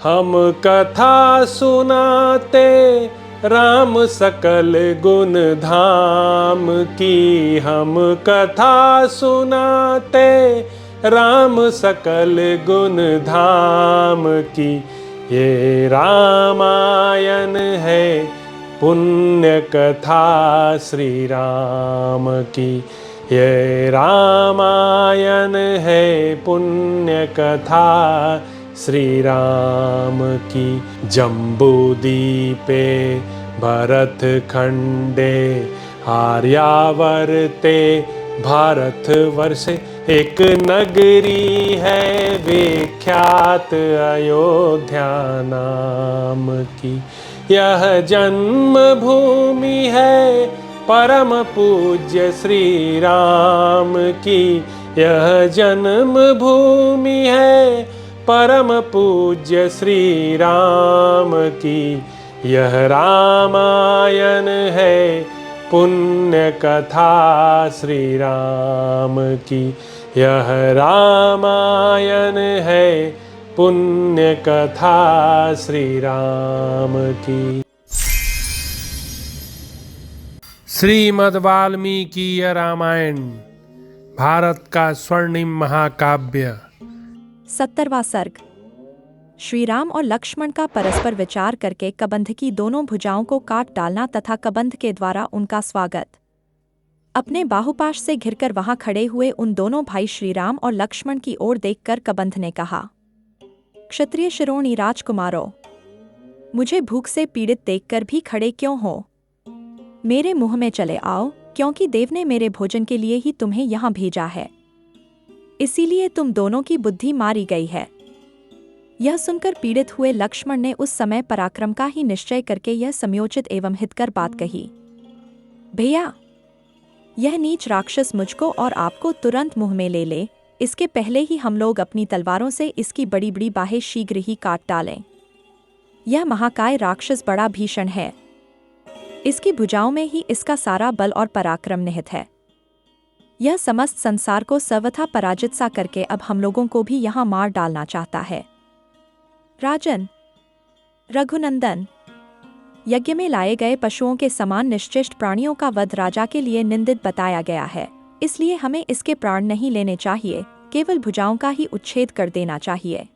हम कथा सुनाते राम सकल गुण धाम की। हम कथा सुनाते राम सकल गुण धाम की। ये रामायण है पुण्य कथा श्री राम की। ये रामायण है पुण्य कथा श्री राम की। जम्बूदीपे भरत खंडे आर्यावर्ते भारतवर्षे एक नगरी है विख्यात अयोध्या नाम की। यह जन्म भूमि है परम पूज्य श्री राम की। यह जन्म भूमि है परम पूज्य श्री राम की। यह रामायण है पुण्य कथा श्री राम की। यह रामायण है पुण्य कथा श्री राम की। श्रीमद् वाल्मीकि रामायण भारत का स्वर्णिम महाकाव्य। 70वां सर्ग। श्री राम और लक्ष्मण का परस्पर विचार करके कबंध की दोनों भुजाओं को काट डालना तथा कबंध के द्वारा उनका स्वागत। अपने बाहुपाश से घिरकर वहां खड़े हुए उन दोनों भाई श्रीराम और लक्ष्मण की ओर देखकर कबंध ने कहा, क्षत्रिय शिरोमणि राजकुमारों, मुझे भूख से पीड़ित देखकर भी खड़े क्यों हो? मेरे मुंह में चले आओ, क्योंकि देव ने मेरे भोजन के लिए ही तुम्हें यहाँ भेजा है। इसीलिए तुम दोनों की बुद्धि मारी गई है। यह सुनकर पीड़ित हुए लक्ष्मण ने उस समय पराक्रम का ही निश्चय करके यह समयोचित एवं हितकर बात कही, भैया, यह नीच राक्षस मुझको और आपको तुरंत मुंह में ले ले, इसके पहले ही हम लोग अपनी तलवारों से इसकी बड़ी बड़ी बाहें शीघ्र ही काट डालें। यह महाकाय राक्षस बड़ा भीषण है। इसकी भुजाओं में ही इसका सारा बल और पराक्रम निहित है। यह समस्त संसार को सर्वथा पराजित सा करके अब हम लोगों को भी यहाँ मार डालना चाहता है। राजन, रघुनंदन, यज्ञ में लाए गए पशुओं के समान निश्चिष्ट प्राणियों का वध राजा के लिए निंदित बताया गया है। इसलिए हमें इसके प्राण नहीं लेने चाहिए, केवल भुजाओं का ही उच्छेद कर देना चाहिए।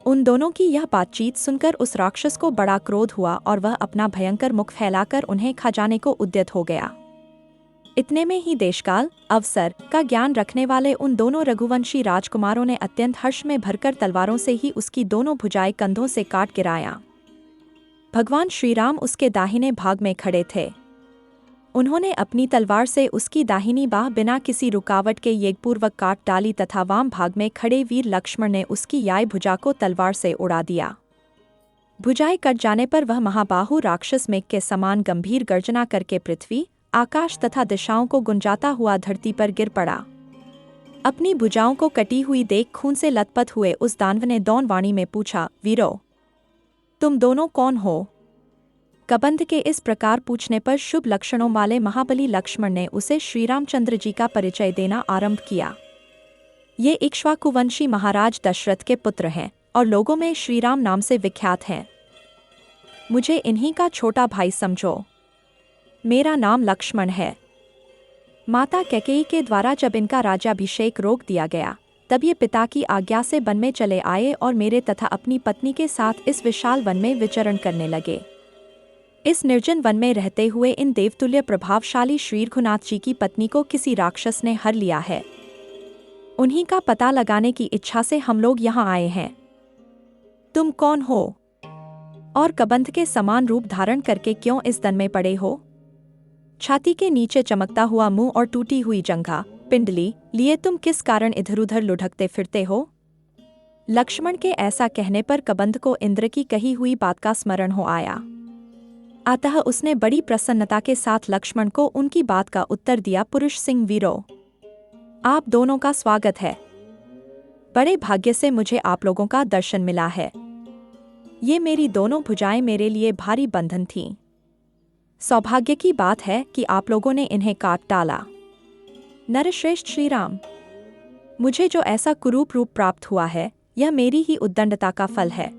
उन दोनों की यह बातचीत सुनकर उस राक्षस को बड़ा क्रोध हुआ और वह अपना भयंकर मुख फैलाकर उन्हें खा जाने को उद्यत हो गया। इतने में ही देशकाल अवसर का ज्ञान रखने वाले उन दोनों रघुवंशी राजकुमारों ने अत्यंत हर्ष में भरकर तलवारों से ही उसकी दोनों भुजाएं कंधों से काट गिराया। भगवान श्रीराम उसके दाहिने भाग में खड़े थे। उन्होंने अपनी तलवार से उसकी दाहिनी बाह बिना किसी रुकावट के वेगपूर्वक काट डाली तथा वाम भाग में खड़े वीर लक्ष्मण ने उसकी याय भुजा को तलवार से उड़ा दिया। भुजाएं कट जाने पर वह महाबाहु राक्षस मेघ के समान गंभीर गर्जना करके पृथ्वी, आकाश तथा दिशाओं को गुंजाता हुआ धरती पर गिर पड़ा। अपनी भुजाओं को कटी हुई देख खून से लथपथ हुए उस दानव ने दौन वाणी में पूछा, वीरो, तुम दोनों कौन हो? कबंध के इस प्रकार पूछने पर शुभ लक्षणों वाले महाबली लक्ष्मण ने उसे श्रीरामचंद्र जी का परिचय देना आरंभ किया। ये इक्ष्वाकुवंशी महाराज दशरथ के पुत्र हैं और लोगों में श्रीराम नाम से विख्यात हैं। मुझे इन्हीं का छोटा भाई समझो। मेरा नाम लक्ष्मण है। माता कैकेयी के द्वारा जब इनका राज्याभिषेक रोक दिया गया, तब ये पिता की आज्ञा से वन में चले आए और मेरे तथा अपनी पत्नी के साथ इस विशाल वन में विचरण करने लगे। इस निर्जन वन में रहते हुए इन देवतुल्य प्रभावशाली श्री रघुनाथ जी की पत्नी को किसी राक्षस ने हर लिया है। उन्हीं का पता लगाने की इच्छा से हम लोग यहाँ आए हैं। तुम कौन हो और कबंध के समान रूप धारण करके क्यों इस वन में पड़े हो? छाती के नीचे चमकता हुआ मुंह और टूटी हुई जंघा पिंडली लिए तुम किस कारण इधर उधर लुढ़कते फिरते हो? लक्ष्मण के ऐसा कहने पर कबंध को इंद्र की कही हुई बात का स्मरण हो आया। अतः उसने बड़ी प्रसन्नता के साथ लक्ष्मण को उनकी बात का उत्तर दिया, पुरुष सिंह वीरो, आप दोनों का स्वागत है। बड़े भाग्य से मुझे आप लोगों का दर्शन मिला है। ये मेरी दोनों भुजाएं मेरे लिए भारी बंधन थीं। सौभाग्य की बात है कि आप लोगों ने इन्हें काट डाला। नरश्रेष्ठ श्री राम, मुझे जो ऐसा कुरूप रूप प्राप्त हुआ है, यह मेरी ही उद्दंडता का फल है।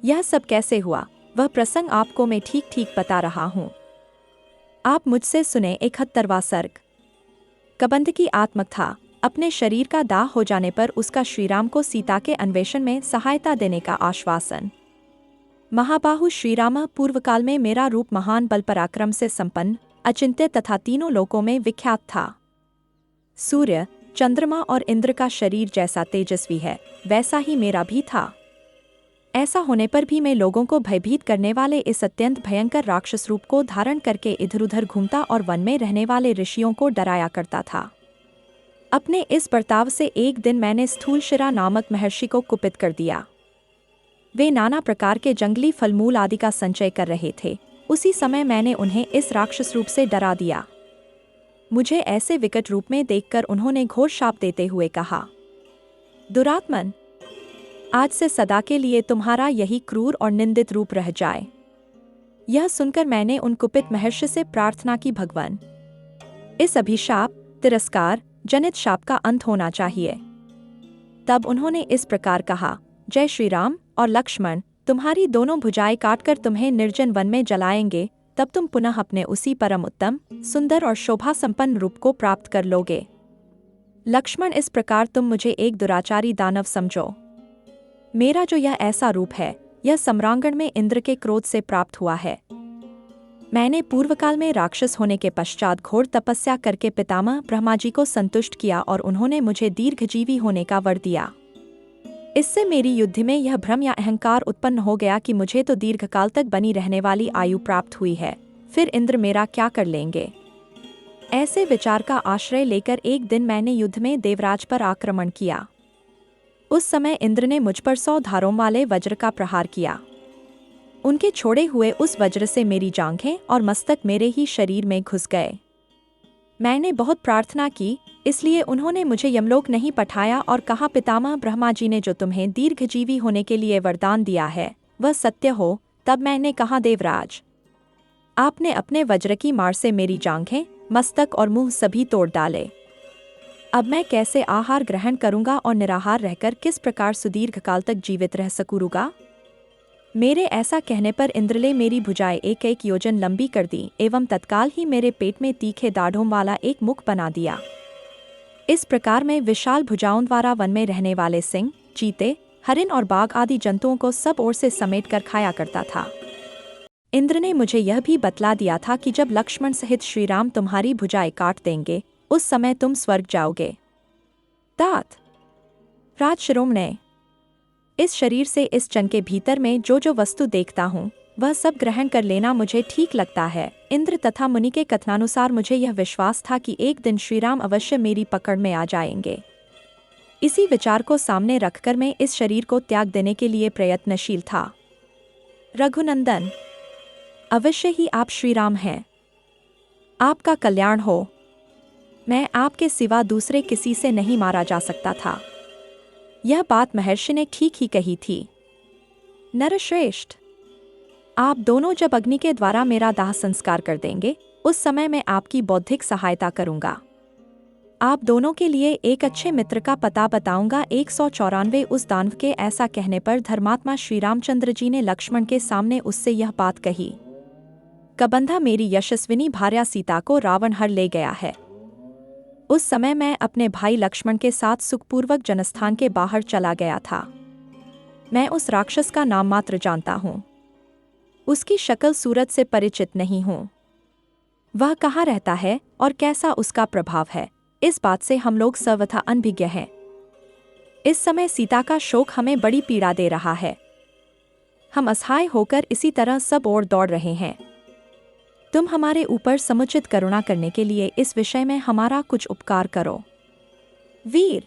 यह सब कैसे हुआ, वह प्रसंग आपको मैं ठीक ठीक बता रहा हूँ। आप मुझसे सुने 71वां सर्ग। कबंध की आत्मकथा। अपने शरीर का दाह हो जाने पर उसका श्रीराम को सीता के अन्वेषण में सहायता देने का आश्वासन। महाबाहु श्रीराम पूर्वकाल में मेरा रूप महान बल पराक्रम से संपन्न, अचिंत्य तथा तीनों लोकों में विख्यात था। सूर्य, चंद्रमा और इंद्र का शरीर जैसा तेजस्वी है, वैसा ही मेरा भी था। ऐसा होने पर भी मैं लोगों को भयभीत करने वाले इस अत्यंत भयंकर राक्षस रूप को धारण करके इधर उधर घूमता और वन में रहने वाले ऋषियों को डराया करता था। अपने इस बर्ताव से एक दिन मैंने स्थूलशिरा नामक महर्षि को कुपित कर दिया। वे नाना प्रकार के जंगली फलमूल आदि का संचय कर रहे थे। उसी समय मैंने उन्हें इस राक्षस रूप से डरा दिया। मुझे ऐसे विकट रूप में देखकर उन्होंने घोर शाप देते हुए कहा, दुरात्मन, आज से सदा के लिए तुम्हारा यही क्रूर और निंदित रूप रह जाए। यह सुनकर मैंने उन कुपित महर्षि से प्रार्थना की, भगवान, इस अभिशाप तिरस्कार जनित शाप का अंत होना चाहिए। तब उन्होंने इस प्रकार कहा, जय श्री राम और लक्ष्मण, तुम्हारी दोनों भुजाएं काटकर तुम्हें निर्जन वन में जलाएंगे, तब तुम पुनः अपने उसी परम उत्तम, सुंदर और शोभा संपन्न रूप को प्राप्त कर लोगे। लक्ष्मण, इस प्रकार तुम मुझे एक दुराचारी दानव समझो। मेरा जो यह ऐसा रूप है, यह सम्रांगण में इंद्र के क्रोध से प्राप्त हुआ है। मैंने पूर्वकाल में राक्षस होने के पश्चात घोर तपस्या करके पितामह ब्रह्मा जी को संतुष्ट किया और उन्होंने मुझे दीर्घजीवी होने का वर दिया। इससे मेरी युद्ध में यह भ्रम या अहंकार उत्पन्न हो गया कि मुझे तो दीर्घकाल तक बनी रहने वाली आयु प्राप्त हुई है, फिर इंद्र मेरा क्या कर लेंगे। ऐसे विचार का आश्रय लेकर एक दिन मैंने युद्ध में देवराज पर आक्रमण किया। उस समय इंद्र ने मुझ पर 100 धारों वाले वज्र का प्रहार किया। उनके छोड़े हुए उस वज्र से मेरी जांघें और मस्तक मेरे ही शरीर में घुस गए। मैंने बहुत प्रार्थना की, इसलिए उन्होंने मुझे यमलोक नहीं पठाया और कहा, पितामह ब्रह्मा जी ने जो तुम्हें दीर्घजीवी होने के लिए वरदान दिया है, वह सत्य हो। तब मैंने कहा, देवराज, आपने अपने वज्र की मार से मेरी जांघें, मस्तक और मुंह सभी तोड़ डाले। अब मैं कैसे आहार ग्रहण करूंगा और निराहार रहकर किस प्रकार सुदीर्घ काल तक जीवित रह सकूंगा। मेरे ऐसा कहने पर इंद्र ने मेरी भुजाएं 1-1 योजन लंबी कर दी एवं तत्काल ही मेरे पेट में तीखे दाढ़ों वाला एक मुख बना दिया। इस प्रकार मैं विशाल भुजाओं द्वारा वन में रहने वाले सिंह, चीते, हरिण और बाघ आदि जंतुओं को सब ओर से समेट कर खाया करता था। इंद्र ने मुझे यह भी बतला दिया था कि जब लक्ष्मण सहित श्रीराम तुम्हारी भुजाएं काट देंगे, उस समय तुम स्वर्ग जाओगे। तात राजशिरोमणे, इस शरीर से इस चन के भीतर में जो जो वस्तु देखता हूँ, वह सब ग्रहण कर लेना मुझे ठीक लगता है। इंद्र तथा मुनि के कथनानुसार मुझे यह विश्वास था कि एक दिन श्रीराम अवश्य मेरी पकड़ में आ जाएंगे। इसी विचार को सामने रखकर मैं इस शरीर को त्याग देने के लिए प्रयत्नशील था। रघुनंदन, अवश्य ही आप श्रीराम हैं। आपका कल्याण हो। मैं आपके सिवा दूसरे किसी से नहीं मारा जा सकता था। यह बात महर्षि ने ठीक ही कही थी। नरश्रेष्ठ, आप दोनों जब अग्नि के द्वारा मेरा दाह संस्कार कर देंगे, उस समय मैं आपकी बौद्धिक सहायता करूंगा। आप दोनों के लिए एक अच्छे मित्र का पता बताऊंगा। 194 उस दानव के ऐसा कहने पर धर्मात्मा श्री रामचंद्र जी ने लक्ष्मण के सामने उससे यह बात कही, कबंधा, मेरी यशस्विनी भार्या सीता को रावण हर ले गया है। उस समय मैं अपने भाई लक्ष्मण के साथ सुखपूर्वक जनस्थान के बाहर चला गया था। मैं उस राक्षस का नाम मात्र जानता हूँ, उसकी शक्ल सूरत से परिचित नहीं हूँ। वह कहाँ रहता है और कैसा उसका प्रभाव है, इस बात से हम लोग सर्वथा अनभिज्ञ हैं। इस समय सीता का शोक हमें बड़ी पीड़ा दे रहा है। हम असहाय होकर इसी तरह सब ओर दौड़ रहे हैं। तुम हमारे ऊपर समुचित करुणा करने के लिए इस विषय में हमारा कुछ उपकार करो। वीर,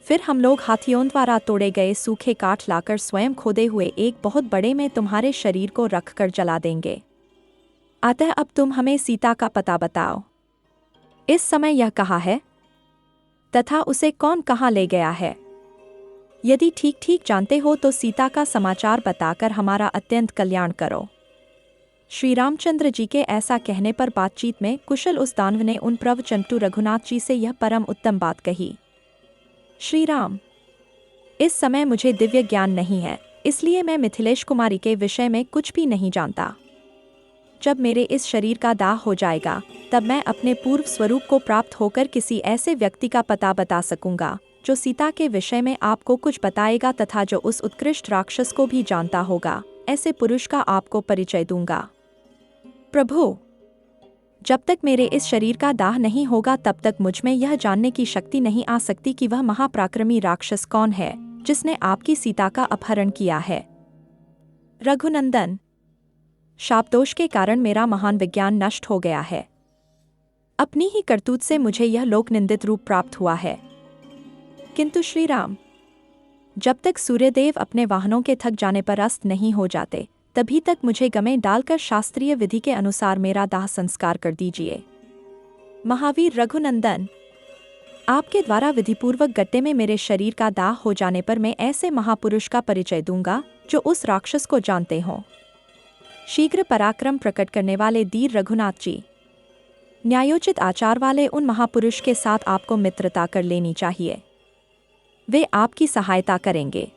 फिर हम लोग हाथियों द्वारा तोड़े गए सूखे काठ लाकर स्वयं खोदे हुए एक बहुत बड़े में तुम्हारे शरीर को रखकर जला देंगे। अतः अब तुम हमें सीता का पता बताओ। इस समय यह कहाँ है तथा उसे कौन कहाँ ले गया है। यदि ठीक ठीक जानते हो तो सीता का समाचार बताकर हमारा अत्यंत कल्याण करो। श्री रामचंद्र जी के ऐसा कहने पर बातचीत में कुशल उस दानव ने उन प्रवचंटू रघुनाथ जी से यह परम उत्तम बात कही, श्री राम, इस समय मुझे दिव्य ज्ञान नहीं है, इसलिए मैं मिथिलेश कुमारी के विषय में कुछ भी नहीं जानता। जब मेरे इस शरीर का दाह हो जाएगा, तब मैं अपने पूर्व स्वरूप को प्राप्त होकर किसी ऐसे व्यक्ति का पता बता सकूंगा जो सीता के विषय में आपको कुछ बताएगा तथा जो उस उत्कृष्ट राक्षस को भी जानता होगा। ऐसे पुरुष का आपको परिचय दूंगा। प्रभु, जब तक मेरे इस शरीर का दाह नहीं होगा तब तक मुझ में यह जानने की शक्ति नहीं आ सकती कि वह महापराक्रमी राक्षस कौन है जिसने आपकी सीता का अपहरण किया है। रघुनंदन, शापदोष के कारण मेरा महान विज्ञान नष्ट हो गया है। अपनी ही करतूत से मुझे यह लोक निंदित रूप प्राप्त हुआ है। किंतु श्री राम, जब तक सूर्यदेव अपने वाहनों के थक जाने पर अस्त नहीं हो जाते, तभी तक मुझे गमें डालकर शास्त्रीय विधि के अनुसार मेरा दाह संस्कार कर दीजिए। महावीर रघुनंदन, आपके द्वारा विधिपूर्वक गड्ढे में मेरे शरीर का दाह हो जाने पर मैं ऐसे महापुरुष का परिचय दूंगा जो उस राक्षस को जानते हों। शीघ्र पराक्रम प्रकट करने वाले धीर रघुनाथ जी, न्यायोचित आचार वाले उन महापुरुष के साथ आपको मित्रता कर लेनी चाहिए। वे आपकी सहायता करेंगे।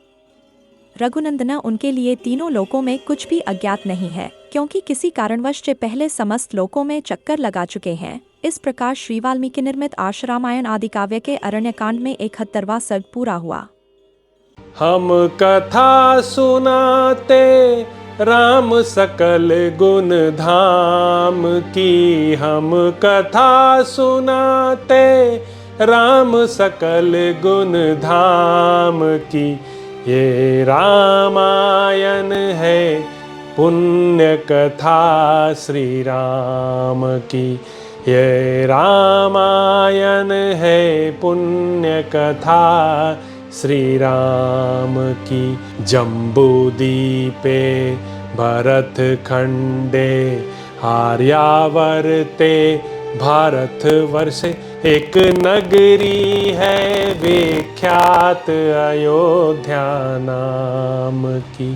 रघुनंदन, उनके लिए तीनों लोकों में कुछ भी अज्ञात नहीं है, क्योंकि किसी कारणवश वे पहले समस्त लोकों में चक्कर लगा चुके हैं। इस प्रकार श्री वाल्मीकि निर्मित आश्रामायण आदि काव्य के अरण्यकांड में 71वां सर्ग पूरा हुआ। हम कथा सुनाते राम सकल गुण धाम की, हम कथा सुनाते राम सकल गुण धाम की। ये रामायण है पुण्य कथा श्री राम की, ये रामायण है पुण्य कथा श्री राम की। जम्बूदीपे भरत खंडे आर्यावर्ते भारत वर्षे एक नगरी है विख्यात अयोध्या नाम की।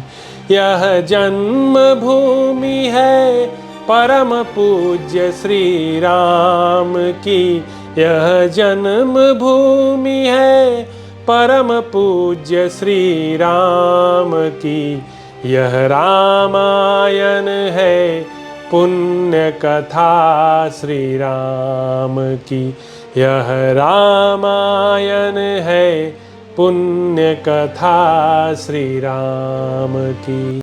यह जन्म भूमि है परम पूज्य श्री राम की, यह जन्म भूमि है परम पूज्य श्री राम की। यह रामायण है पुण्य कथा श्री राम की, यह रामायण है पुण्य कथा श्री राम की।